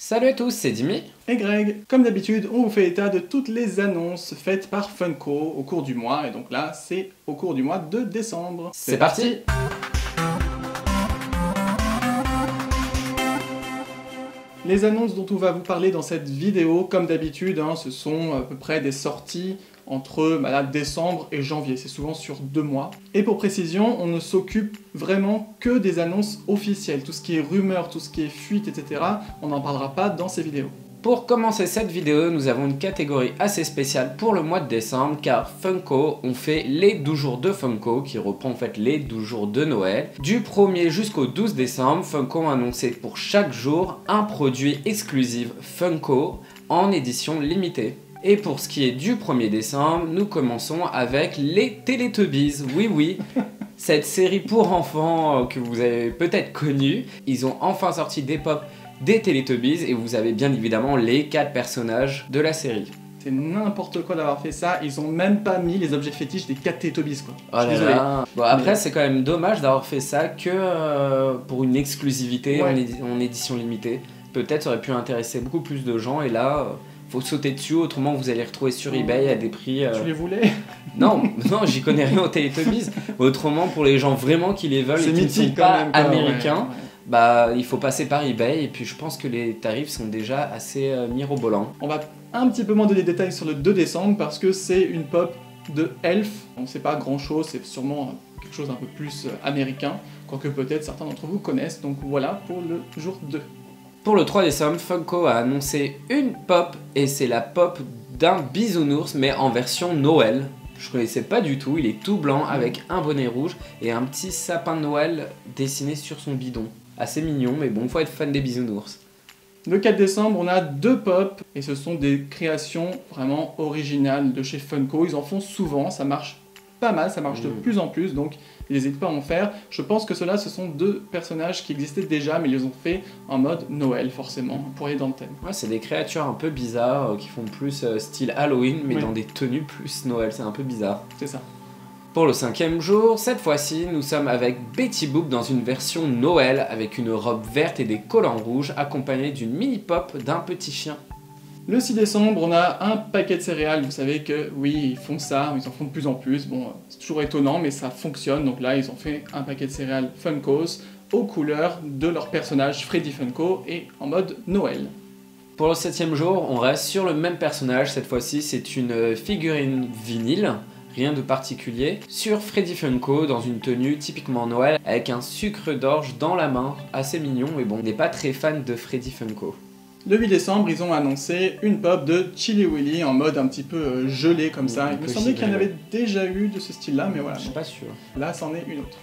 Salut à tous, c'est Dimi. Et Greg, comme d'habitude, on vous fait état de toutes les annonces faites par Funko au cours du mois, et donc là, c'est au cours du mois de décembre. C'est parti. Les annonces dont on va vous parler dans cette vidéo, comme d'habitude, ce sont à peu près des sorties entre décembre et janvier, c'est souvent sur 2 mois. Et pour précision, on ne s'occupe vraiment que des annonces officielles, tout ce qui est rumeurs, tout ce qui est fuite, etc., on n'en parlera pas dans ces vidéos. Pour commencer cette vidéo, nous avons une catégorie assez spéciale pour le mois de décembre car Funko ont fait les 12 jours de Funko qui reprend en fait les 12 jours de Noël. Du 1er jusqu'au 12 décembre, Funko a annoncé pour chaque jour un produit exclusif Funko en édition limitée. Et pour ce qui est du 1er décembre, nous commençons avec les Teletubbies. Oui, cette série pour enfants que vous avez peut-être connue. Ils ont enfin sorti des pop des Teletubbies et vous avez bien évidemment les 4 personnages de la série. C'est n'importe quoi d'avoir fait ça, ils ont même pas mis les objets fétiches des 4 Teletubbies quoi. Oh là là. Bon, après c'est quand même dommage d'avoir fait ça que pour une exclusivité en édition limitée. Peut-être ça aurait pu intéresser beaucoup plus de gens et là faut sauter dessus, autrement vous allez les retrouver sur eBay à des prix... Tu les voulais? Non, j'y connais rien aux Teletubbies. Autrement pour les gens vraiment qui les veulent et qui ne sont pas américains, bah il faut passer par eBay et puis je pense que les tarifs sont déjà assez mirobolants. On va un petit peu moins donner des détails sur le 2 décembre parce que c'est une pop de Elf. On ne sait pas grand chose, c'est sûrement quelque chose d'un peu plus américain, quoique peut-être certains d'entre vous connaissent, donc voilà pour le jour 2. Pour le 3 décembre, Funko a annoncé une pop et c'est la pop d'un bisounours mais en version Noël. Je connaissais pas du tout, il est tout blanc avec un bonnet rouge et un petit sapin de Noël dessiné sur son bidon. Assez mignon, mais bon, faut être fan des bisounours. Le 4 décembre, on a 2 pop, et ce sont des créations vraiment originales de chez Funko. Ils en font souvent, ça marche pas mal, ça marche de plus en plus, donc n'hésitez pas à en faire. Je pense que ceux-là, ce sont 2 personnages qui existaient déjà, mais ils les ont fait en mode Noël, forcément, pour aller dans le thème. Ouais, c'est des créatures un peu bizarres, qui font plus style Halloween, mais dans des tenues plus Noël, c'est un peu bizarre. C'est ça. Pour le 5e jour, cette fois-ci, nous sommes avec Betty Boop dans une version Noël avec une robe verte et des collants rouges accompagnée d'une mini-pop d'un petit chien. Le 6 décembre, on a un paquet de céréales. Vous savez que oui, ils font ça, ils en font de plus en plus. Bon, c'est toujours étonnant, mais ça fonctionne. Donc là, ils ont fait un paquet de céréales Funkos aux couleurs de leur personnage Freddy Funko et en mode Noël. Pour le 7e jour, on reste sur le même personnage. Cette fois-ci, c'est une figurine vinyle. Rien de particulier, sur Freddy Funko dans une tenue typiquement Noël avec un sucre d'orge dans la main, assez mignon, mais bon, on n'est pas très fan de Freddy Funko. Le 8 décembre, ils ont annoncé une pop de Chilly Willy en mode un petit peu gelé comme ça. Il me semblait qu'il y en avait déjà eu de ce style-là, mais voilà. Je suis pas sûr. Là, c'en est une autre.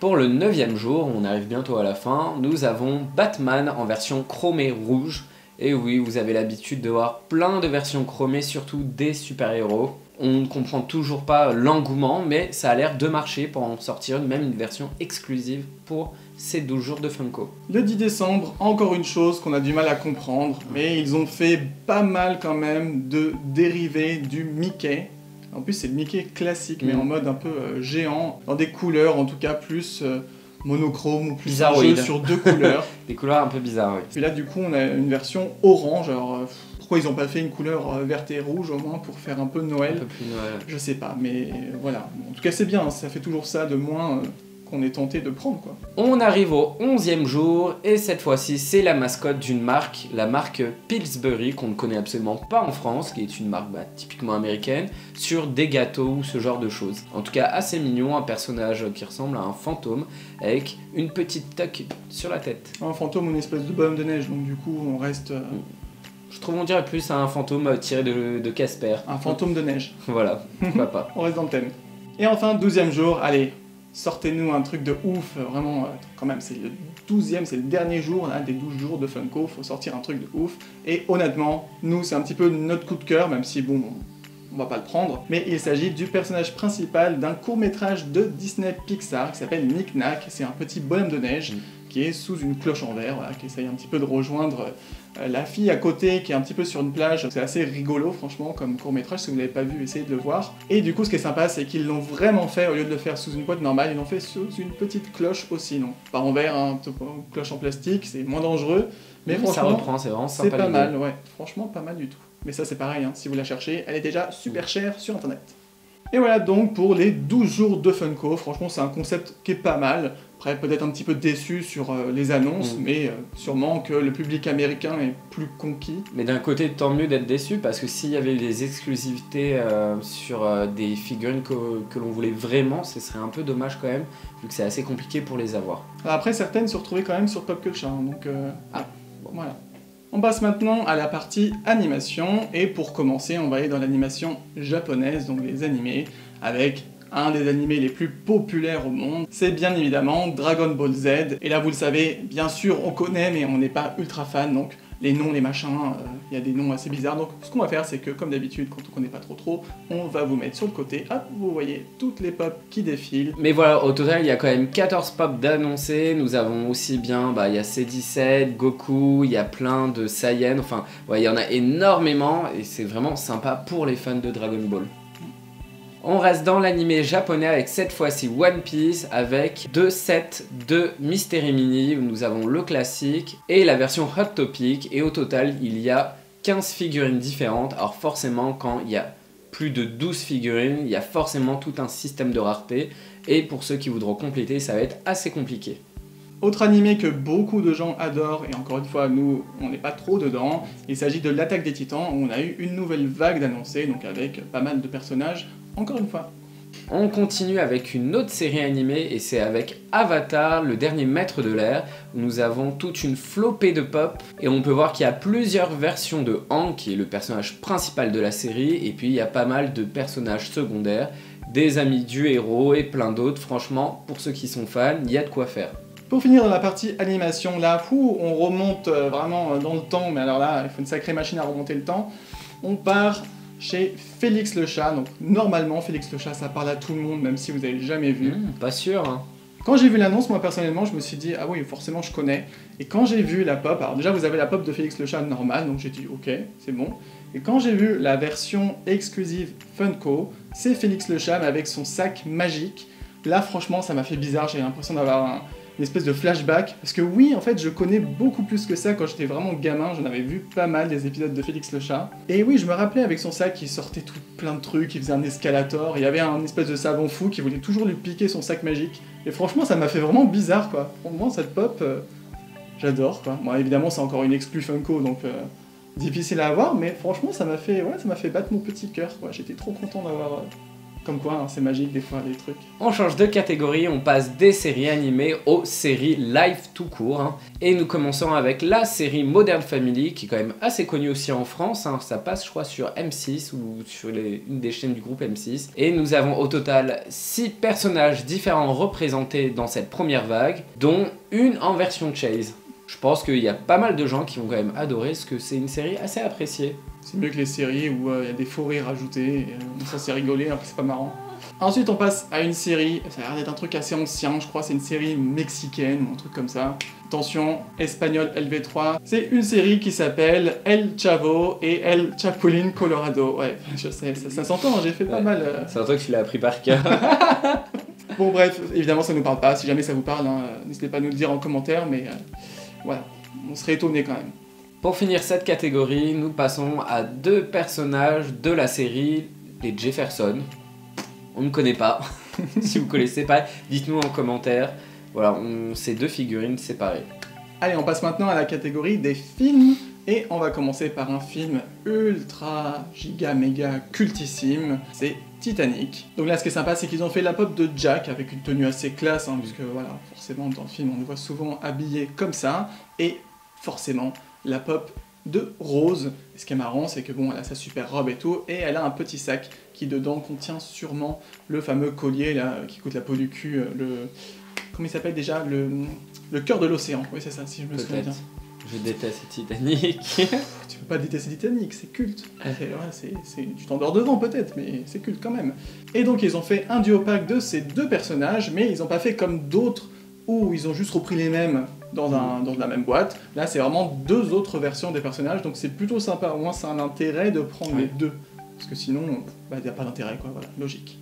Pour le 9e jour, on arrive bientôt à la fin, nous avons Batman en version chromée rouge. Et oui, vous avez l'habitude de voir plein de versions chromées, surtout des super-héros. On ne comprend toujours pas l'engouement, mais ça a l'air de marcher pour en sortir même une version exclusive pour ces 12 jours de Funko. Le 10 décembre, encore une chose qu'on a du mal à comprendre, mais ils ont fait pas mal quand même de dérivés du Mickey. En plus, c'est le Mickey classique, mais en mode un peu géant, dans des couleurs en tout cas plus monochrome ou plus bizarroïde sur 2 couleurs. Des couleurs un peu bizarres, oui. Et là, du coup, on a une version orange, alors... Pourquoi ils n'ont pas fait une couleur verte et rouge au moins pour faire un peu Noël? Un peu plus Noël. Je sais pas, mais voilà. En tout cas, c'est bien, ça fait toujours ça de moins qu'on est tenté de prendre, quoi. On arrive au 11e jour, et cette fois-ci, c'est la mascotte d'une marque, la marque Pillsbury, qu'on ne connaît absolument pas en France, qui est une marque typiquement américaine, sur des gâteaux ou ce genre de choses. En tout cas, assez mignon, un personnage qui ressemble à un fantôme, avec une petite toque sur la tête. Un fantôme ou une espèce de bonhomme de neige, donc du coup, on reste... Je trouve on dirait plus un fantôme tiré de Casper. Un fantôme de neige. Voilà, pourquoi pas. On reste dans le thème. Et enfin, 12e jour, allez, sortez-nous un truc de ouf, vraiment, quand même, c'est le 12e, c'est le dernier jour là, des 12 jours de Funko, faut sortir un truc de ouf. Et honnêtement, nous, c'est un petit peu notre coup de cœur, même si, bon, on va pas le prendre, mais il s'agit du personnage principal d'un court-métrage de Disney Pixar qui s'appelle Nick Nack. C'est un petit bonhomme de neige qui est sous une cloche en verre, voilà, qui essaye un petit peu de rejoindre la fille à côté qui est un petit peu sur une plage. C'est assez rigolo franchement comme court-métrage, si vous ne l'avez pas vu, essayez de le voir. Et du coup ce qui est sympa c'est qu'ils l'ont vraiment fait, au lieu de le faire sous une boîte normale, ils l'ont fait sous une petite cloche aussi, non pas en verre, hein, une cloche en plastique, c'est moins dangereux, Mais ça franchement, reprend, c'est vraiment c'est sympa. pas l'idée. mal, ouais. Franchement, pas mal du tout. Mais ça, c'est pareil, hein. Si vous la cherchez, elle est déjà super chère sur internet. Et voilà donc pour les 12 jours de Funko. Franchement, c'est un concept qui est pas mal. Après, peut-être un petit peu déçu sur les annonces, mais sûrement que le public américain est plus conquis. Mais d'un côté, tant mieux d'être déçu, parce que s'il y avait des exclusivités sur des figurines que l'on voulait vraiment, ce serait un peu dommage quand même, vu que c'est assez compliqué pour les avoir. Alors après, certaines se retrouvaient quand même sur Pop Culture, hein, donc voilà. On passe maintenant à la partie animation, et pour commencer, on va aller dans l'animation japonaise, donc les animés, avec un des animés les plus populaires au monde, c'est bien évidemment Dragon Ball Z. Et là, vous le savez, bien sûr, on connaît, mais on n'est pas ultra fan, donc les noms, les machins, il y a des noms assez bizarres. Donc ce qu'on va faire, c'est que, comme d'habitude, quand on connaît pas trop, on va vous mettre sur le côté. Hop, vous voyez toutes les pop qui défilent. Mais voilà, au total, il y a quand même 14 pop d'annoncés. Nous avons aussi bien, il y a C17, Goku, il y a plein de Saiyan. Enfin, ouais, il y en a énormément, et c'est vraiment sympa pour les fans de Dragon Ball. On reste dans l'animé japonais avec cette fois-ci One Piece avec deux sets de Mystery Mini où nous avons le classique et la version Hot Topic, et au total il y a 15 figurines différentes. Alors forcément quand il y a plus de 12 figurines, il y a forcément tout un système de rareté, et pour ceux qui voudront compléter ça va être assez compliqué. Autre animé que beaucoup de gens adorent, et encore une fois, nous, on n'est pas trop dedans, il s'agit de l'Attaque des Titans, où on a eu une nouvelle vague d'annoncés, donc avec pas mal de personnages, encore une fois. On continue avec une autre série animée, et c'est avec Avatar, le dernier maître de l'air, où nous avons toute une flopée de pop, et on peut voir qu'il y a plusieurs versions de Aang, qui est le personnage principal de la série, et puis il y a pas mal de personnages secondaires, des amis du héros et plein d'autres. Franchement, pour ceux qui sont fans, il y a de quoi faire. Pour finir dans la partie animation, là, on remonte vraiment dans le temps, mais alors là, il faut une sacrée machine à remonter le temps. On part chez Félix le Chat, donc normalement, Félix le Chat, ça parle à tout le monde, même si vous n'avez jamais vu. Pas sûr, hein. Quand j'ai vu l'annonce, moi personnellement, je me suis dit, ah oui, forcément, je connais. Et quand j'ai vu la pop, alors déjà, vous avez la pop de Félix le Chat normale, donc j'ai dit, ok, c'est bon. Et quand j'ai vu la version exclusive Funko, c'est Félix le Chat, mais avec son sac magique. Là, franchement, ça m'a fait bizarre, j'ai l'impression d'avoir une espèce de flashback, parce que oui, en fait, je connais beaucoup plus que ça quand j'étais vraiment gamin, j'en avais vu pas mal des épisodes de Félix le Chat. Et oui, je me rappelais avec son sac, il sortait tout plein de trucs, il faisait un escalator, il y avait un espèce de savant fou qui voulait toujours lui piquer son sac magique. Et franchement, ça m'a fait vraiment bizarre, quoi. Franchement, cette pop, j'adore, quoi. Bon, évidemment, c'est encore une exclu Funko, donc difficile à avoir, mais franchement, ça m'a fait battre mon petit cœur, quoi. J'étais trop content d'avoir... Comme quoi, hein, c'est magique des fois, les trucs. On change de catégorie, on passe des séries animées aux séries live tout court. Hein. Et nous commençons avec la série Modern Family, qui est quand même assez connue aussi en France. Hein. Ça passe, je crois, sur M6 ou sur une des chaînes du groupe M6. Et nous avons au total 6 personnages différents représentés dans cette première vague, dont une en version Chase. Je pense qu'il y a pas mal de gens qui vont quand même adorer, parce que c'est une série assez appréciée. C'est mieux que les séries où il y a des faux rires ajoutés, ça c'est rigolé, après c'est pas marrant. Ensuite on passe à une série, ça a l'air d'être un truc assez ancien, je crois c'est une série mexicaine ou un truc comme ça. Attention, espagnol LV3. C'est une série qui s'appelle El Chavo et El Chapulín Colorado. Ouais, je sais, ça s'entend, j'ai fait pas mal. C'est un truc que tu l'as appris par cœur. Bon bref, évidemment ça nous parle pas, si jamais ça vous parle, hein, n'hésitez pas à nous le dire en commentaire, mais voilà, on serait étonnés quand même. Pour finir cette catégorie, nous passons à 2 personnages de la série, les Jefferson. On ne connaît pas. Si vous connaissez pas, dites-nous en commentaire. Voilà, c'est 2 figurines séparées. Allez, on passe maintenant à la catégorie des films. Et on va commencer par un film ultra giga méga cultissime. C'est Titanic. Donc là, ce qui est sympa, c'est qu'ils ont fait la pop de Jack avec une tenue assez classe, hein, puisque voilà, forcément dans le film, on le voit souvent habillé comme ça. Et forcément, la pop de Rose. Et ce qui est marrant, c'est que bon, elle a sa super robe et tout, et elle a un petit sac qui dedans contient sûrement le fameux collier là, qui coûte la peau du cul, comment il s'appelle déjà, le cœur de l'océan. Oui, c'est ça, si je me souviens bien. Je déteste Titanic. Tu peux pas détester Titanic, c'est culte. Tu t'endors devant peut-être, mais c'est culte quand même. Et donc ils ont fait un duo pack de ces 2 personnages, mais ils ont pas fait comme d'autres où ils ont juste repris les mêmes dans la même boîte. Là, c'est vraiment 2 autres versions des personnages, donc c'est plutôt sympa. Au moins, c'est un intérêt de prendre les 2. Parce que sinon, il n'y a pas d'intérêt, quoi. Voilà, logique.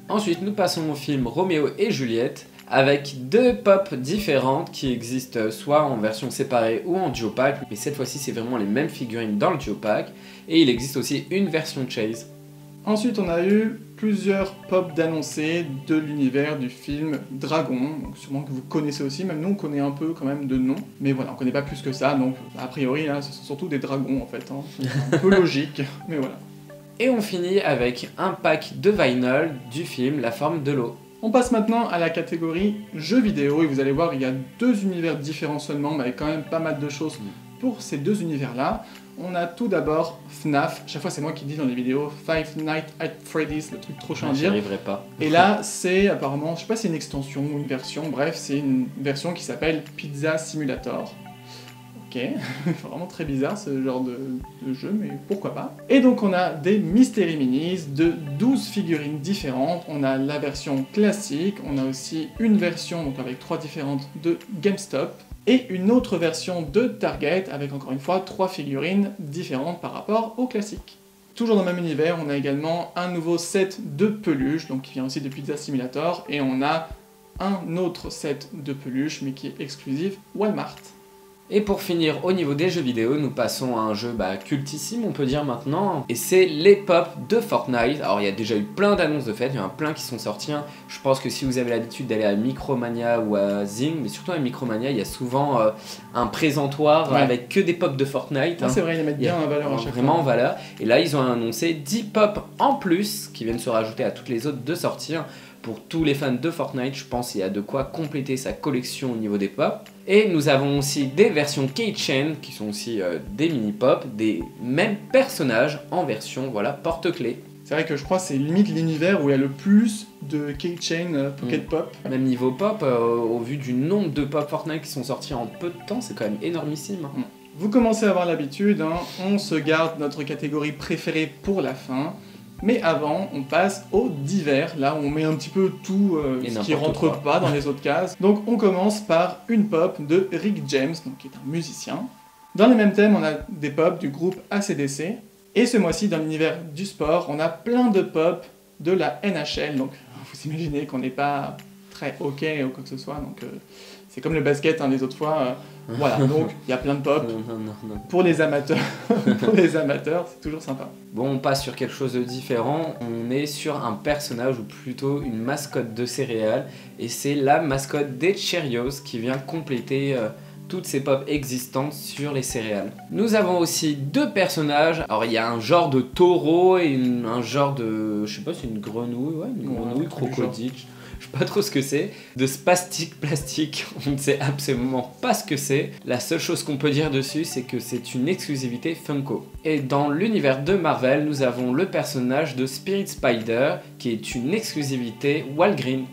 Ensuite, nous passons au film Roméo et Juliette, avec deux pop différentes qui existent soit en version séparée ou en duo pack, mais cette fois-ci c'est vraiment les mêmes figurines dans le duo pack, et il existe aussi une version Chase. Ensuite, on a eu plusieurs pop d'annoncés de l'univers du film Dragon, donc sûrement que vous connaissez aussi, même nous on connaît un peu quand même de nom, mais voilà, on connaît pas plus que ça, donc a priori là, ce sont surtout des dragons en fait, hein. C'est un peu logique, mais voilà. Et on finit avec un pack de vinyl du film La forme de l'eau. On passe maintenant à la catégorie jeux vidéo, et vous allez voir, il y a deux univers différents seulement, mais avec quand même pas mal de choses pour ces deux univers-là. On a tout d'abord FNAF, chaque fois c'est moi qui dis dans les vidéos, Five Nights at Freddy's, le truc trop chiant à dire. J'y arriverai pas. Et là, c'est apparemment, je sais pas si c'est une extension ou une version, bref, c'est une version qui s'appelle Pizza Simulator. Ok, vraiment très bizarre ce genre de jeu, mais pourquoi pas. Et donc on a des Mystery Minis de 12 figurines différentes. On a la version classique, on a aussi une version donc avec 3 différentes de GameStop, et une autre version de Target avec encore une fois 3 figurines différentes par rapport au classique. Toujours dans le même univers, on a également un nouveau set de peluches, donc qui vient aussi de Pizza Simulator, et on a un autre set de peluches, mais qui est exclusif Walmart. Et pour finir, au niveau des jeux vidéo, nous passons à un jeu cultissime, on peut dire maintenant, et c'est les pop de Fortnite. Alors il y a déjà eu plein d'annonces de fait, il y en a plein qui sont sortis. Je pense que si vous avez l'habitude d'aller à Micromania ou à Zing, mais surtout à Micromania, il y a souvent un présentoir avec que des pop de Fortnite. C'est vrai, ils mettent bien en valeur à chaque fois. Vraiment en valeur. Et là, ils ont annoncé 10 pop en plus qui viennent se rajouter à toutes les autres de sortir. Pour tous les fans de Fortnite, je pense qu'il y a de quoi compléter sa collection au niveau des pop. Et nous avons aussi des versions Keychain, qui sont aussi des mini-pop, des mêmes personnages en version porte-clés. C'est vrai que je crois que c'est limite l'univers où il y a le plus de Keychain Pocket Pop. Même niveau pop, au vu du nombre de pop Fortnite qui sont sortis en peu de temps, c'est quand même énormissime. Vous commencez à avoir l'habitude, on se garde notre catégorie préférée pour la fin. Mais avant, on passe au divers, là où on met un petit peu tout ce qui rentre pas dans les autres cases. Donc on commence par une pop de Rick James, donc, qui est un musicien. Dans les mêmes thèmes, on a des pop du groupe AC/DC. Et ce mois-ci, dans l'univers du sport, on a plein de pop de la NHL. Donc vous imaginez qu'on n'est pas très hockey ou quoi que ce soit. Donc c'est comme le basket les autres fois. Voilà, donc il y a plein de pop. Non. Pour les amateurs. Pour les amateurs, c'est toujours sympa. Bon, on passe sur quelque chose de différent. On est sur un personnage ou plutôt une mascotte de céréales. Et c'est la mascotte des Cheerios qui vient compléter toutes ces pop existantes sur les céréales. Nous avons aussi deux personnages. Alors il y a un genre de taureau et un genre de... je sais pas, c'est une grenouille, une grenouille crocodile. Je sais pas trop ce que c'est. De spastique plastique, on ne sait absolument pas ce que c'est. La seule chose qu'on peut dire dessus, c'est que c'est une exclusivité Funko. Et dans l'univers de Marvel, nous avons le personnage de Spirit Spider, qui est une exclusivité Walgreen.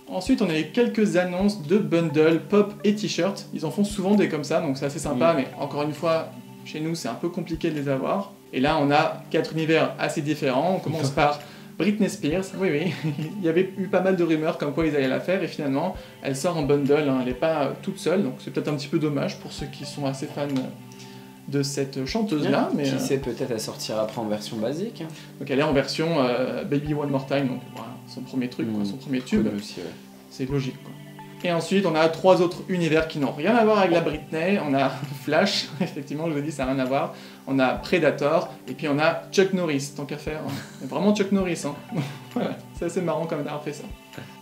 Ensuite, on a eu quelques annonces de bundles, pop et t-shirts. Ils en font souvent des comme ça, donc c'est assez sympa, mais encore une fois, chez nous, c'est un peu compliqué de les avoir. Et là, on a 4 univers assez différents. On commence par Britney Spears, oui, il y avait eu pas mal de rumeurs comme quoi ils allaient la faire, et finalement, elle sort en bundle, elle n'est pas toute seule, donc c'est peut-être un petit peu dommage pour ceux qui sont assez fans de cette chanteuse-là. Mais qui sait, peut-être à sortir après en version basique. Donc elle est en version Baby One More Time, donc voilà, son premier truc, son premier tube. Aussi, ouais. C'est logique, quoi. Et ensuite, on a 3 autres univers qui n'ont rien à voir avec la Britney. On a Flash, effectivement, je vous dis, ça n'a rien à voir. On a Predator, et puis on a Chuck Norris, tant qu'à faire. Vraiment Chuck Norris, Voilà, c'est assez marrant quand même d'avoir fait ça.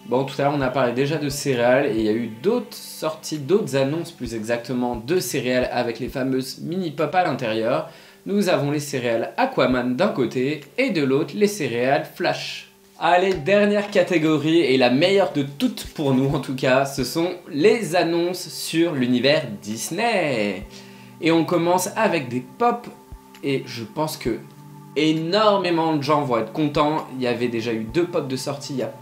Bon, tout à l'heure, on a parlé déjà de céréales, et il y a eu d'autres sorties, d'autres annonces plus exactement de céréales avec les fameuses mini-pop à l'intérieur. Nous avons les céréales Aquaman d'un côté, et de l'autre, les céréales Flash. Allez, dernière catégorie, et la meilleure de toutes pour nous en tout cas, ce sont les annonces sur l'univers Disney. Et on commence avec des pop, et je pense que énormément de gens vont être contents. Il y avait déjà eu 2 pop de sortie il y a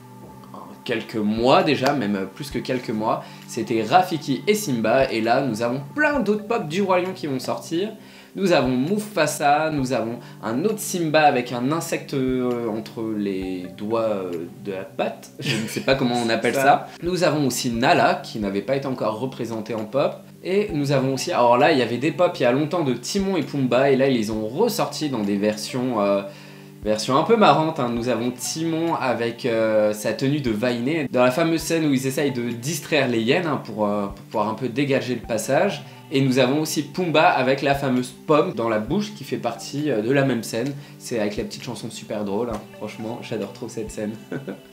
quelques mois déjà, même plus que quelques mois. C'était Rafiki et Simba, et là nous avons plein d'autres pop du Roi Lion qui vont sortir. Nous avons Mufasa, nous avons un autre Simba avec un insecte entre les doigts de la patte, je ne sais pas comment on appelle ça. Nous avons aussi Nala, qui n'avait pas été encore représenté en pop. Et nous avons aussi, alors là il y avait des pop il y a longtemps de Timon et Pumba, et là ils les ont ressortis dans des versions Version un peu marrante, hein. Nous avons Timon avec sa tenue de vainé, dans la fameuse scène où ils essayent de distraire les hyènes hein, pour pouvoir un peu dégager le passage. Et nous avons aussi Pumba avec la fameuse pomme dans la bouche qui fait partie de la même scène. C'est avec la petite chanson super drôle, hein. Franchement j'adore trop cette scène.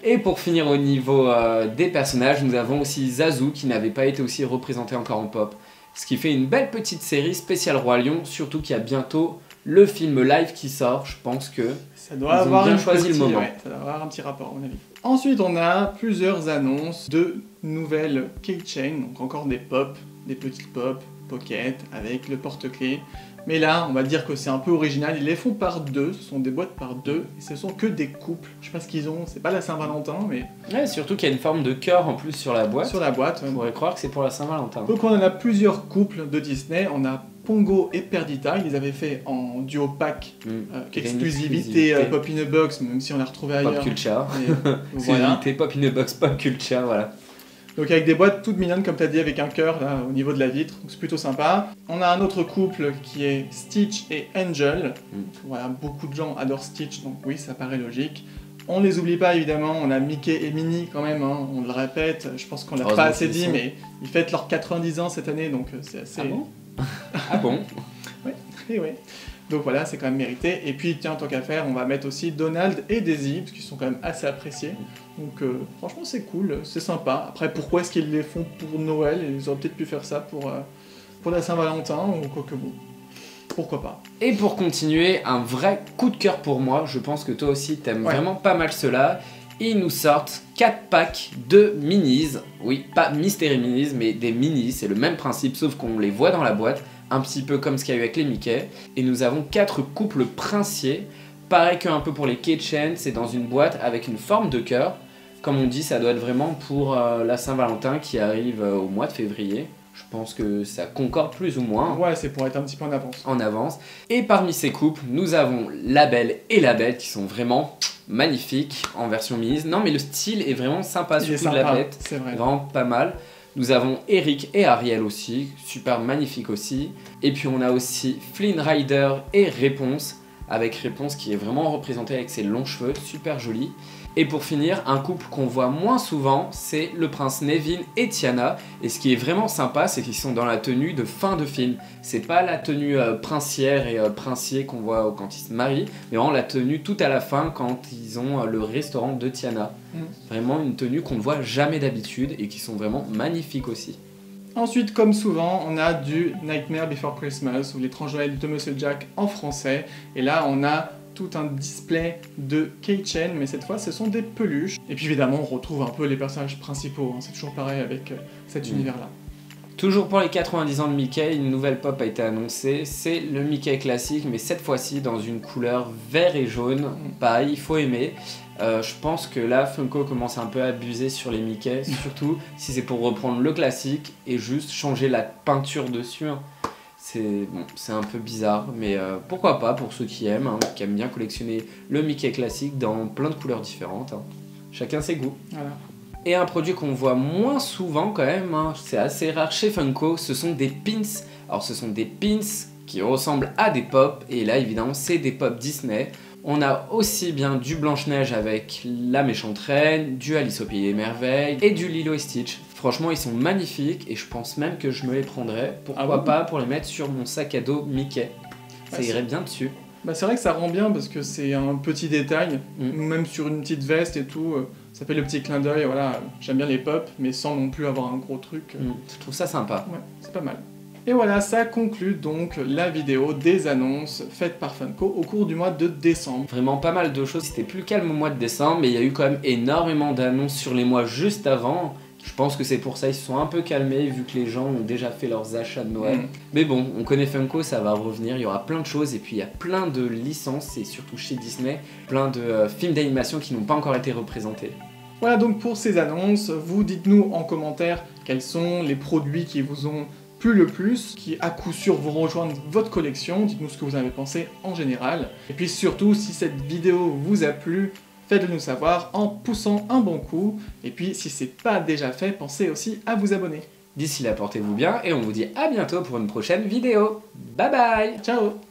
Et pour finir au niveau des personnages, nous avons aussi Zazu qui n'avait pas été aussi représenté encore en pop. Ce qui fait une belle petite série spéciale Roi Lion, surtout qu'il y a bientôt le film live qui sort. Je pense que ça doit avoir bien choisi le moment. Ouais, ça doit avoir un petit rapport à mon avis. Ensuite on a plusieurs annonces de nouvelles keychains, donc encore des pop, des petites pop, pocket avec le porte-clés. Mais là, on va dire que c'est un peu original. Ils les font par deux, ce sont des boîtes par deux, et ce sont que des couples. Je sais pas ce qu'ils ont, c'est pas la Saint-Valentin, mais... Ouais, surtout qu'il y a une forme de cœur en plus sur la boîte. Sur la boîte. On pourrait croire que c'est pour la Saint-Valentin. Donc on en a plusieurs couples de Disney. On a Pongo et Perdita, ils les avaient fait en duo pack, exclusivité Pop in a Box, même si on l'a retrouvé ailleurs. Pop Culture. Voilà. Pop in a Box, Pop Culture, voilà. Donc avec des boîtes toutes mignonnes comme tu as dit avec un cœur là au niveau de la vitre, donc c'est plutôt sympa. On a un autre couple qui est Stitch et Angel. Voilà, beaucoup de gens adorent Stitch, donc oui ça paraît logique. On les oublie pas évidemment, on a Mickey et Minnie quand même, hein, on le répète, je pense qu'on l'a pas assez dit, mais ils fêtent leurs 90 ans cette année, donc c'est assez... Ah bon? Ah bon? Oui, et oui. Donc voilà, c'est quand même mérité. Et puis, tiens, tant qu'à faire, on va mettre aussi Donald et Daisy, parce qu'ils sont quand même assez appréciés. Donc franchement, c'est cool, c'est sympa. Après, pourquoi est-ce qu'ils les font pour Noël? Ils auraient peut-être pu faire ça pour la Saint-Valentin, ou quoi que bon. Pourquoi pas. Et pour continuer, un vrai coup de cœur pour moi, je pense que toi aussi t'aimes vraiment pas mal cela. Ils nous sortent 4 packs de minis. Oui, pas Mystery Minis, mais des minis, c'est le même principe, sauf qu'on les voit dans la boîte. Un petit peu comme ce qu'il y a eu avec les Mickey. Et nous avons 4 couples princiers. Pareil qu'un peu pour les keychains, c'est dans une boîte avec une forme de cœur. Comme on dit, ça doit être vraiment pour la Saint-Valentin qui arrive au mois de février. Je pense que ça concorde plus ou moins. Ouais, c'est pour être un petit peu en avance. En avance. Et parmi ces couples, nous avons la Belle et la Bête qui sont vraiment magnifiques en version mise. Non mais le style est vraiment sympa, surtout de la Bête. C'est vrai. Vraiment pas mal. Nous avons Eric et Ariel aussi, super magnifique aussi. Et puis on a aussi Flynn Rider et Réponse, avec Réponse qui est vraiment représenté avec ses longs cheveux, super joli. Et pour finir, un couple qu'on voit moins souvent, c'est le prince Nevin et Tiana. Et ce qui est vraiment sympa, c'est qu'ils sont dans la tenue de fin de film. C'est pas la tenue princière et princier qu'on voit quand ils se marient, mais vraiment la tenue tout à la fin quand ils ont le restaurant de Tiana. Vraiment une tenue qu'on ne voit jamais d'habitude et qui sont vraiment magnifiques aussi. Ensuite, comme souvent, on a du Nightmare Before Christmas, ou l'étrange Noël de Monsieur Jack en français. Et là, on a tout un display de keychain, mais cette fois, ce sont des peluches. Et puis évidemment, on retrouve un peu les personnages principaux, hein. C'est toujours pareil avec cet univers-là. Toujours pour les 90 ans de Mickey, une nouvelle pop a été annoncée. C'est le Mickey classique, mais cette fois-ci dans une couleur vert et jaune. Pareil, il faut aimer. Je pense que là, Funko commence un peu à abuser sur les Mickey, surtout si c'est pour reprendre le classique et juste changer la peinture dessus. Hein. C'est un peu bizarre, mais pourquoi pas pour ceux qui aiment bien collectionner le Mickey classique dans plein de couleurs différentes. Hein. Chacun ses goûts. Voilà. Et un produit qu'on voit moins souvent quand même, hein, c'est assez rare chez Funko, ce sont des pins. Alors ce sont des pins qui ressemblent à des pop, et là évidemment c'est des pop Disney. On a aussi bien du Blanche-Neige avec la méchante reine, du Alice au Pays des Merveilles et du Lilo et Stitch. Franchement ils sont magnifiques et je pense même que je me les prendrais, pourquoi pas pour les mettre sur mon sac à dos Mickey. Ça irait bien dessus. Bah c'est vrai que ça rend bien parce que c'est un petit détail, même sur une petite veste et tout, ça fait le petit clin d'œil, voilà, j'aime bien les pop, mais sans non plus avoir un gros truc. Je trouve ça sympa. Ouais, c'est pas mal. Et voilà, ça conclut donc la vidéo des annonces faites par Funko au cours du mois de décembre. Vraiment pas mal de choses, c'était plus calme au mois de décembre, mais il y a eu quand même énormément d'annonces sur les mois juste avant. Je pense que c'est pour ça qu'ils se sont un peu calmés vu que les gens ont déjà fait leurs achats de Noël. Mais bon, on connaît Funko, ça va revenir, il y aura plein de choses et puis il y a plein de licences et surtout chez Disney, plein de films d'animation qui n'ont pas encore été représentés. Voilà donc pour ces annonces, vous dites-nous en commentaire quels sont les produits qui vous ont plu le plus, qui à coup sûr vont rejoindre votre collection, dites-nous ce que vous avez pensé en général. Et puis surtout, si cette vidéo vous a plu, faites-le nous savoir en poussant un bon coup. Et puis si c'est pas déjà fait, pensez aussi à vous abonner. D'ici là, portez-vous bien et on vous dit à bientôt pour une prochaine vidéo. Bye bye. Ciao.